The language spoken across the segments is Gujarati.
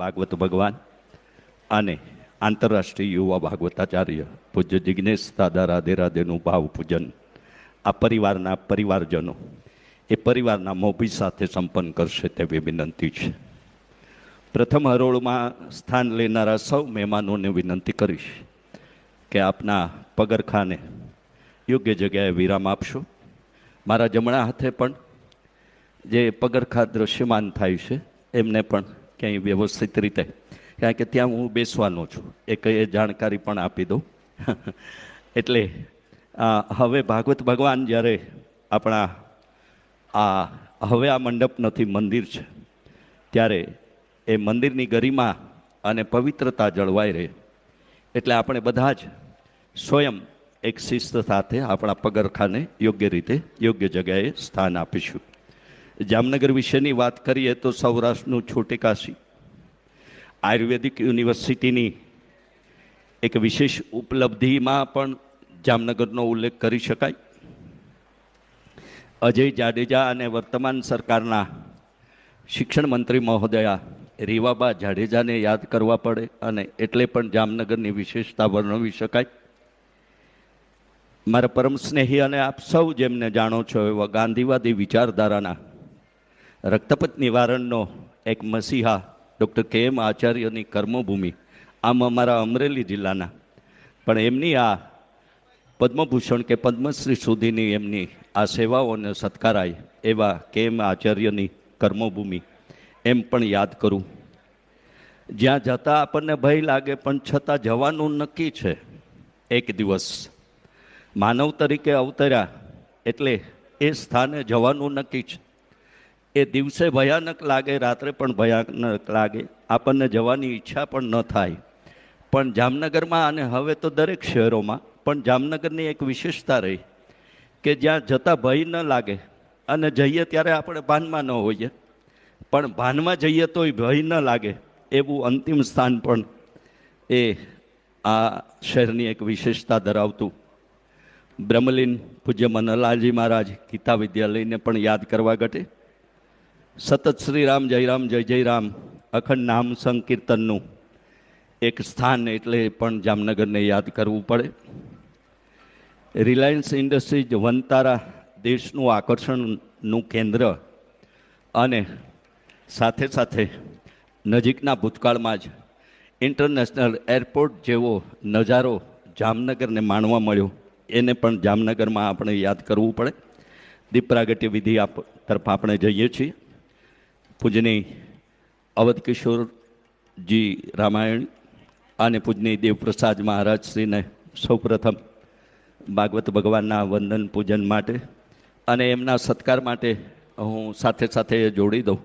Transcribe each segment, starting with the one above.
ભાગવત ભગવાન અને આંતરરાષ્ટ્રીય યુવા ભાગવતાચાર્ય પૂજ્ય જિજ્ઞેશ દાદા રાધે રાધેનું ભાવ પૂજન આ પરિવારના પરિવારજનો એ પરિવારના મોભી સાથે સંપન્ન કરશે તેવી વિનંતી છે. પ્રથમ હરોળમાં સ્થાન લેનારા સૌ મહેમાનોને વિનંતી કરીશ કે આપના પગરખાને યોગ્ય જગ્યાએ વિરામ આપશો. મારા જમણા હાથે પણ જે પગરખા દ્રશ્યમાન થાય છે એમને પણ ક્યાંય વ્યવસ્થિત રીતે, કારણ કે ત્યાં હું બેસવાનો છું, એક એ જાણકારી પણ આપી દઉં. એટલે હવે ભાગવત ભગવાન જ્યારે આપણા હવે આ મંડપ નથી, મંદિર છે, ત્યારે એ મંદિરની ગરિમા અને પવિત્રતા જળવાઈ રહે એટલે આપણે બધા જ સ્વયં એક શિસ્ત સાથે આપણા પગરખાને યોગ્ય રીતે યોગ્ય જગ્યાએ સ્થાન આપીશું. જામનગર વિશેની વાત કરીએ તો સૌરાષ્ટ્રનું છોટી કાશી આયુર્વેદિક યુનિવર્સિટીની એક વિશેષ ઉપલબ્ધિમાં પણ જામનગરનો ઉલ્લેખ કરી શકાય. અજય જાડેજા અને વર્તમાન સરકારના શિક્ષણ મંત્રી મહોદયા રીવાબા જાડેજાને યાદ કરવા પડે અને એટલે પણ જામનગરની વિશેષતા વર્ણવી શકાય. મારા પરમ સ્નેહી અને આપ સૌ જેમને જાણો છો એવા ગાંધીવાદી વિચારધારાના રક્તપત નિવારણનો એક મસીહા ડૉક્ટર કે.એમ. આચાર્યની કર્મભૂમિ, આમ અમારા અમરેલી જિલ્લાના, પણ એમની આ પદ્મભૂષણ કે પદ્મશ્રી સુધીની એમની આ સેવાઓને સત્કારાય એવા કે.એમ. આચાર્યની કર્મભૂમિ એમ પણ યાદ કરું. જ્યાં જતાં આપણને ભય લાગે પણ છતાં જવાનું નક્કી છે. એક દિવસ માનવ તરીકે અવતર્યા એટલે એ સ્થાને જવાનું નક્કી છે. એ દિવસે ભયાનક લાગે, રાત્રે પણ ભયાનક લાગે, આપણને જવાની ઈચ્છા પણ ન થાય. પણ જામનગરમાં અને હવે તો દરેક શહેરોમાં પણ જામનગરની એક વિશેષતા રહી કે જ્યાં જતાં ભય ન લાગે અને જઈએ ત્યારે આપણે ભાનમાં ન હોઈએ, પણ ભાનમાં જઈએ તોય ભય ન લાગે એવું અંતિમ સ્થાન પણ એ આ શહેરની એક વિશેષતા ધરાવતું. બ્રહ્મલીન પૂજ્ય મનલાલજી મહારાજ ગીતા વિદ્યાલયને પણ યાદ કરવા ઘટે. સતત શ્રી રામ જય રામ જય જય રામ અખંડ નામ સંકીર્તનનું એક સ્થાન એટલે પણ જામનગરને યાદ કરવું પડે. રિલાયન્સ ઇન્ડસ્ટ્રીઝ વનતારા દેશનું આકર્ષણનું કેન્દ્ર અને સાથે સાથે નજીકના ભૂતકાળમાં જ ઇન્ટરનેશનલ એરપોર્ટ જેવો નજારો જામનગરને માણવા મળ્યો, એને પણ જામનગરમાં આપણે યાદ કરવું પડે. દીપ પ્રાગટ્ય વિધિ તરફ આપણે જઈએ છીએ. પૂજની અવધ કિશોરજી રામાયણ અને પૂજની દેવપ્રસાદ મહારાજ શ્રીને સૌપ્રથમ ભાગવત ભગવાનના વંદન પૂજન માટે અને એમના સત્કાર માટે હું સાથે સાથે જોડી દઉં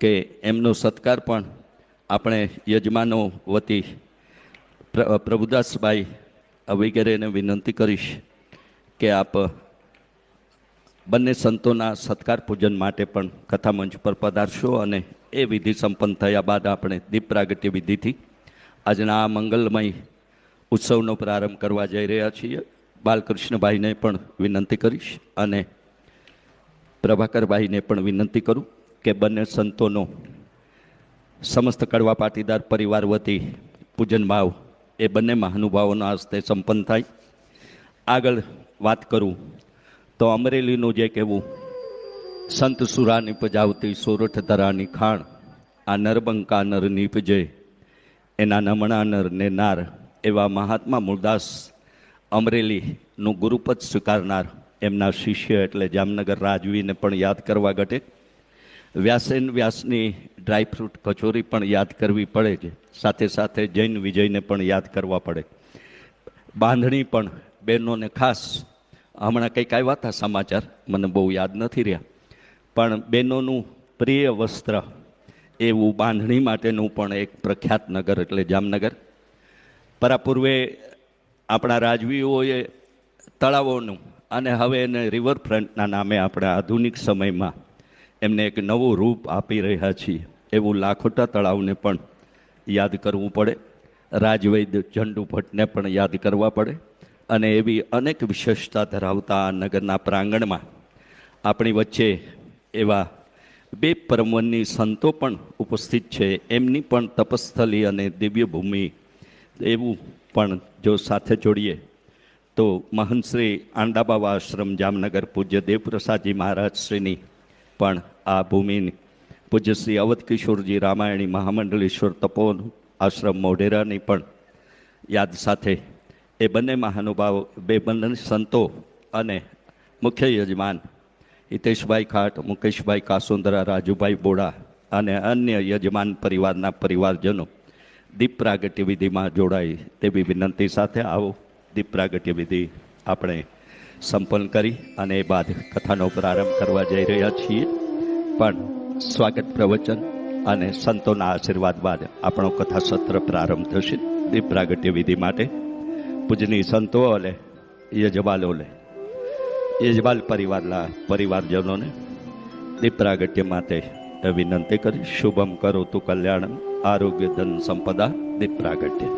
કે એમનો સત્કાર પણ આપણે યજમાનો વતી પ્રભુદાસભાઈ વગેરેને વિનંતી કરીશ કે આપ બંને સંતોના સત્કાર પૂજન માટે પણ કથામંચ પર પધારશો અને એ વિધિ સંપન્ન થયા બાદ આપણે દીપ પ્રાગટ્ય વિધિથી આજના આ મંગલમય ઉત્સવનો પ્રારંભ કરવા જઈ રહ્યા છીએ. બાલકૃષ્ણભાઈને પણ વિનંતી કરીશ અને પ્રભાકરભાઈને પણ વિનંતી કરું કે બંને સંતોનો સમસ્ત કડવા પાટીદાર પરિવાર વતી પૂજન ભાવ એ બંને મહાનુભાવોના હસ્તે સંપન્ન થાય. આગળ વાત કરું તો અમરેલીનું જે કહેવું, સંત સુરા નિપજાવતી સોરઠ ધરાની ખાણ, આ નરબંકા નર નીપજે એના નમણા નર ને નાર, એવા મહાત્મા મૂળદાસ અમરેલીનું ગુરુપદ સ્વીકારનાર એમના શિષ્ય એટલે જામનગર રાજવીને પણ યાદ કરવા ઘટે. વ્યાસેન વ્યાસની ડ્રાયફ્રૂટ કચોરી પણ યાદ કરવી પડે છે, સાથે સાથે જૈન વિજયને પણ યાદ કરવા પડે. બાંધણી પણ બહેનોને ખાસ, હમણાં કંઈક આવ્યા હતા સમાચાર, મને બહુ યાદ નથી રહ્યા, પણ બહેનોનું પ્રિય વસ્ત્ર એવું બાંધણી માટેનું પણ એક પ્રખ્યાત નગર એટલે જામનગર. પરાપૂર્વે આપણા રાજવીઓએ તળાવોનું અને હવે એને રિવરફ્રન્ટના નામે આપણે આધુનિક સમયમાં એમને એક નવું રૂપ આપી રહ્યા છીએ એવું લાખોટા તળાવને પણ યાદ કરવું પડે. રાજવૈદ્ય ચંડુ ભટ્ટને પણ યાદ કરવા પડે. અને એવી અનેક વિશેષતા ધરાવતા આ નગરના પ્રાંગણમાં આપણી વચ્ચે એવા બે પરમવનની સંતો પણ ઉપસ્થિત છે, એમની પણ તપસ્થલી અને દિવ્ય ભૂમિ એવું પણ જો સાથે જોડીએ તો મહંત શ્રી આંડાબાવા આશ્રમ જામનગર પૂજ્ય દેવપ્રસાદજી મહારાજ શ્રીની પણ આ ભૂમિની, પૂજ્ય શ્રી અવધ કિશોરજી રામાયણી મહામંડલેશ્વર તપોવન આશ્રમ મોઢેરાની પણ યાદ સાથે એ બંને મહાનુભાવો, બે બંને સંતો અને મુખ્ય યજમાન હિતેશભાઈ ખાટ, મુકેશભાઈ કાસુંદરા, રાજુભાઈ બોડા અને અન્ય યજમાન પરિવારના પરિવારજનો દીપ પ્રાગટ્ય વિધિમાં જોડાય તેવી વિનંતી સાથે આવો દીપ પ્રાગટ્ય વિધિ આપણે સંપન્ન કરી અને એ બાદ કથાનો પ્રારંભ કરવા જઈ રહ્યા છીએ. પણ સ્વાગત પ્રવચન અને સંતોના આશીર્વાદ બાદ આપણો કથા સત્ર પ્રારંભ થશે. દીપ પ્રાગટ્ય વિધિ માટે પૂજનીય સંતો અને યજમાનોને, યજમાન પરિવારજનોને દીપ પ્રાગટ્ય માટે વિનંતી કરી. શુભમ કરો તું કલ્યાણમ, આરોગ્ય ધન સંપદા. દીપ પ્રાગટ્ય.